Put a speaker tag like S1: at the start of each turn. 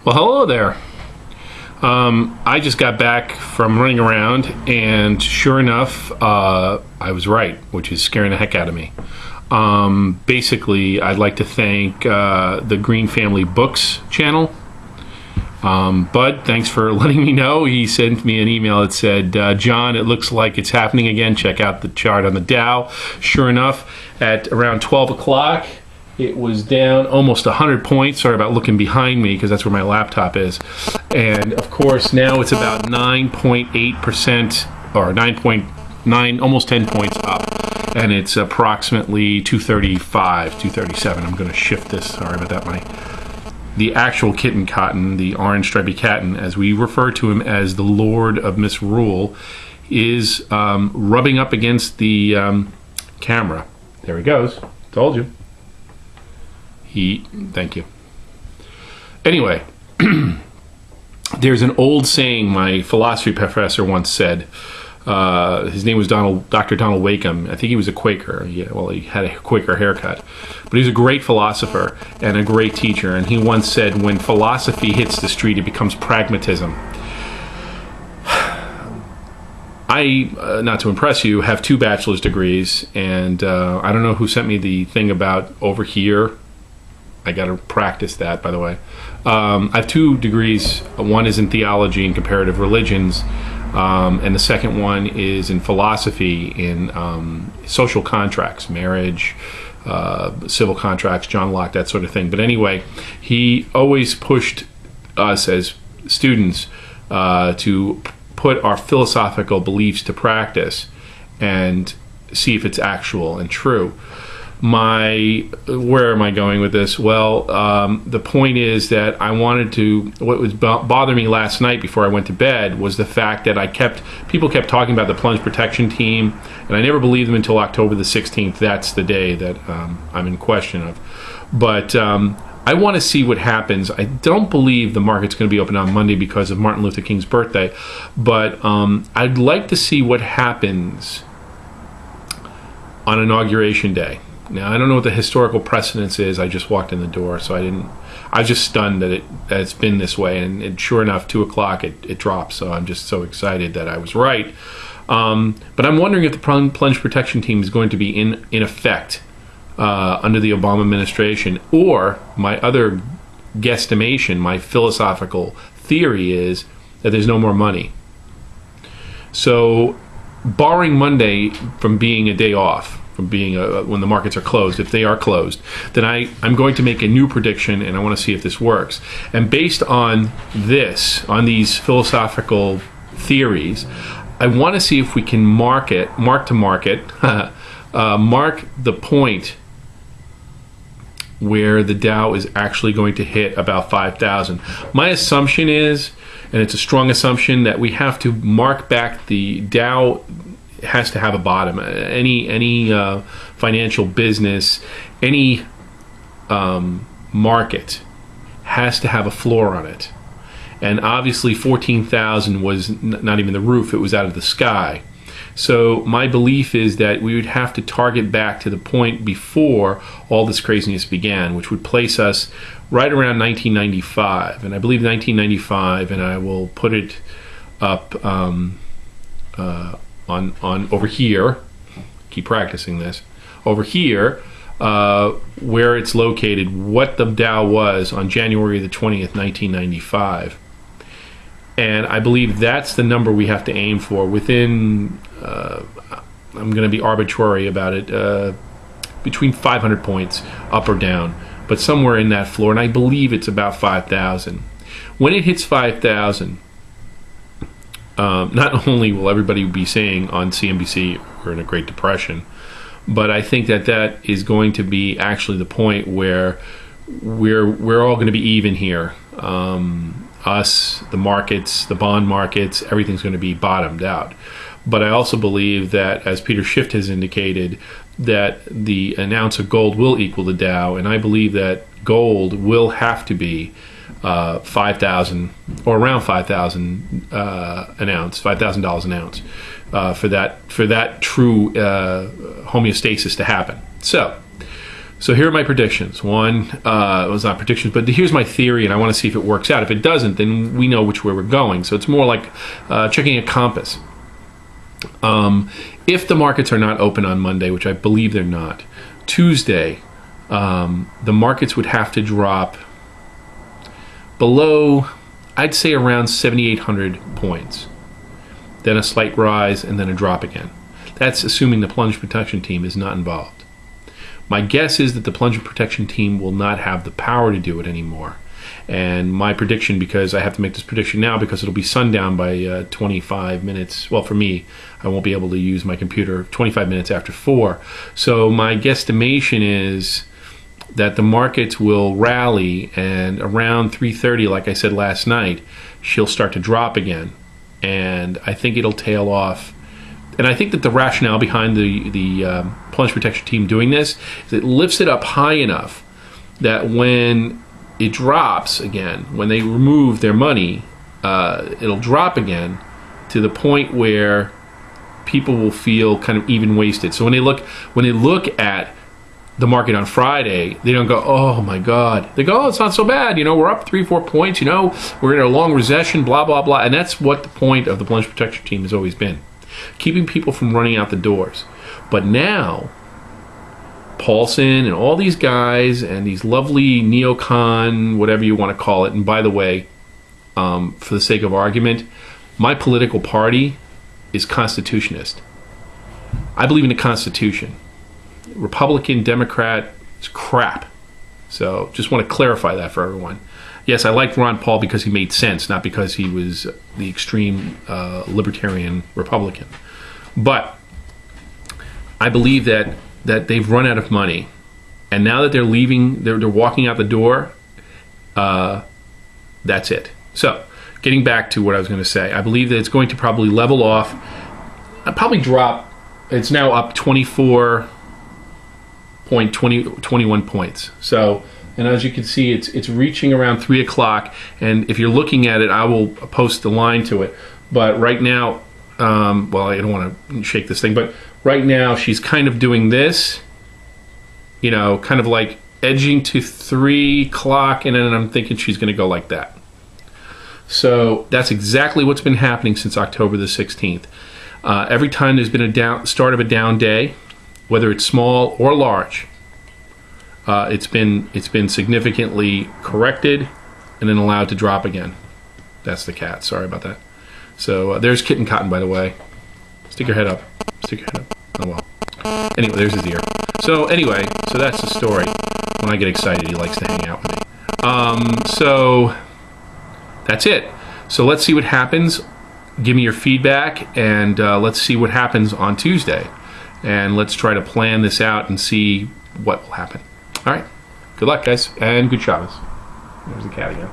S1: Well, hello there. I just got back from running around, and sure enough, I was right, which is scaring the heck out of me. Basically, I'd like to thank the Green Family Books channel. Bud, thanks for letting me know. He sent me an email that said, John, it looks like it's happening again. Check out the chart on the Dow. Sure enough, at around 12 o'clock, it was down almost 100 points. Sorry about looking behind me because that's where my laptop is. And of course, now it's about 9.8% or 9.9, almost 10 points up. And it's approximately 235, 237. I'm going to shift this. Sorry about that. The actual kitten cotton, the orange stripy cotton, as we refer to him as the Lord of Misrule, is rubbing up against the camera. There he goes. Told you. Thank you. Anyway, there's an old saying my philosophy professor once said. His name was Dr. Donald Wakeham. I think he was a Quaker. Yeah, well, he had a Quaker haircut. But he was a great philosopher and a great teacher. And he once said, when philosophy hits the street, it becomes pragmatism. I, not to impress you, have 2 bachelor's degrees. And I don't know who sent me the thing about over here. I got to practice that, by the way. I have 2 degrees. One is in theology and comparative religions. And the second one is in philosophy, in social contracts, marriage, civil contracts, John Locke, that sort of thing. But anyway, he always pushed us as students to put our philosophical beliefs to practice and see if it's actual and true. Where am I going with this? Well, the point is that I wanted to, what was bothering me last night before I went to bed was the fact that people kept talking about the plunge protection team, and I never believed them until October the 16th. That's the day that I'm in question of. But I want to see what happens. I don't believe the market's going to be open on Monday because of Martin Luther King's birthday, but I'd like to see what happens on Inauguration Day. Now, I don't know what the historical precedence is. I just walked in the door, so I was just stunned that it's been this way. And sure enough, 2 o'clock, it dropped. So I'm just so excited that I was right. But I'm wondering if the plunge protection team is going to be in effect under the Obama administration. Or my other guesstimation, my philosophical theory is that there's no more money. So barring Monday from being a day off, from being when the markets are closed, if they are closed, then I'm going to make a new prediction, and I want to see if this works. And based on these philosophical theories, I want to see if we can mark the point where the Dow is actually going to hit about 5,000. My assumption is, and it's a strong assumption, that we have to mark back the Dow. Has to have a bottom. Any financial business, any market has to have a floor on it. And obviously 14,000 was not even the roof, it was out of the sky. So my belief is that we would have to target back to the point before all this craziness began, which would place us right around 1995. And I believe 1995, and I will put it up on over here, keep practicing this, over here, where it's located, what the Dow was on January the 20th, 1995. And I believe that's the number we have to aim for within, I'm going to be arbitrary about it, between 500 points up or down, but somewhere in that floor, and I believe it's about 5,000. When it hits 5,000, not only will everybody be saying on CNBC we're in a Great Depression, but I think that is going to be actually the point where we're all going to be even here. Us, the markets, the bond markets, everything's going to be bottomed out. But I also believe that, as Peter Schiff has indicated, that an ounce of gold will equal the Dow, and I believe that gold will have to be 5,000 or around 5,000 an ounce, $5,000 an ounce for that true homeostasis to happen. So So here are my predictions. One, it was not predictions, but here's my theory, and I want to see if it works out. If it doesn't, then we know which way we're going. So it's more like checking a compass. If the markets are not open on Monday, which I believe they're not, Tuesday, the markets would have to drop below, I'd say around 7,800 points. Then a slight rise, and then a drop again. That's assuming the plunge protection team is not involved. My guess is that the plunge protection team will not have the power to do it anymore. And my prediction, because I have to make this prediction now because it'll be sundown by 25 minutes. Well, for me, I won't be able to use my computer 25 minutes after 4. So my guesstimation is that the markets will rally, and around 3:30, like I said last night, she'll start to drop again. And I think it'll tail off. And I think that the rationale behind the plunge protection team doing this is it lifts it up high enough that when it drops again, when they remove their money, it'll drop again to the point where people will feel kind of even wasted. So when they look at the market on Friday, they don't go, oh my God. They go, oh, it's not so bad. We're up 3-4 points. We're in a long recession, blah, blah, blah. And that's what the point of the plunge protection team has always been. Keeping people from running out the doors. But now, Paulson and all these guys and these lovely neocon, whatever you want to call it, and by the way, for the sake of argument, my political party is constitutionist. I believe in the Constitution. Republican, Democrat, it's crap. So just want to clarify that for everyone. Yes, I liked Ron Paul because he made sense, not because he was the extreme libertarian Republican. But I believe that they've run out of money, and now that they're leaving, they're walking out the door. That's it. So, getting back to what I was going to say, I believe that it's going to probably level off, probably drop. It's now up 21 points. So. And as you can see, it's reaching around 3 o'clock. And if you're looking at it, I will post the line to it. But right now, well, I don't want to shake this thing, but right now she's kind of doing this, kind of like edging to 3 o'clock, and then I'm thinking she's going to go like that. So that's exactly what's been happening since October the 16th. Every time there's been a start of a down day, whether it's small or large, it's been significantly corrected and then allowed to drop again. That's the cat. Sorry about that. So there's Kitten Cotton, by the way. Stick your head up. Stick your head up. Oh well. Anyway, there's his ear. So anyway, so that's the story. When I get excited, he likes to hang out with me. So that's it. So let's see what happens. Give me your feedback, and let's see what happens on Tuesday. And let's try to plan this out and see what will happen. All right. Good luck, guys, and good Shabbos. There's the cat again.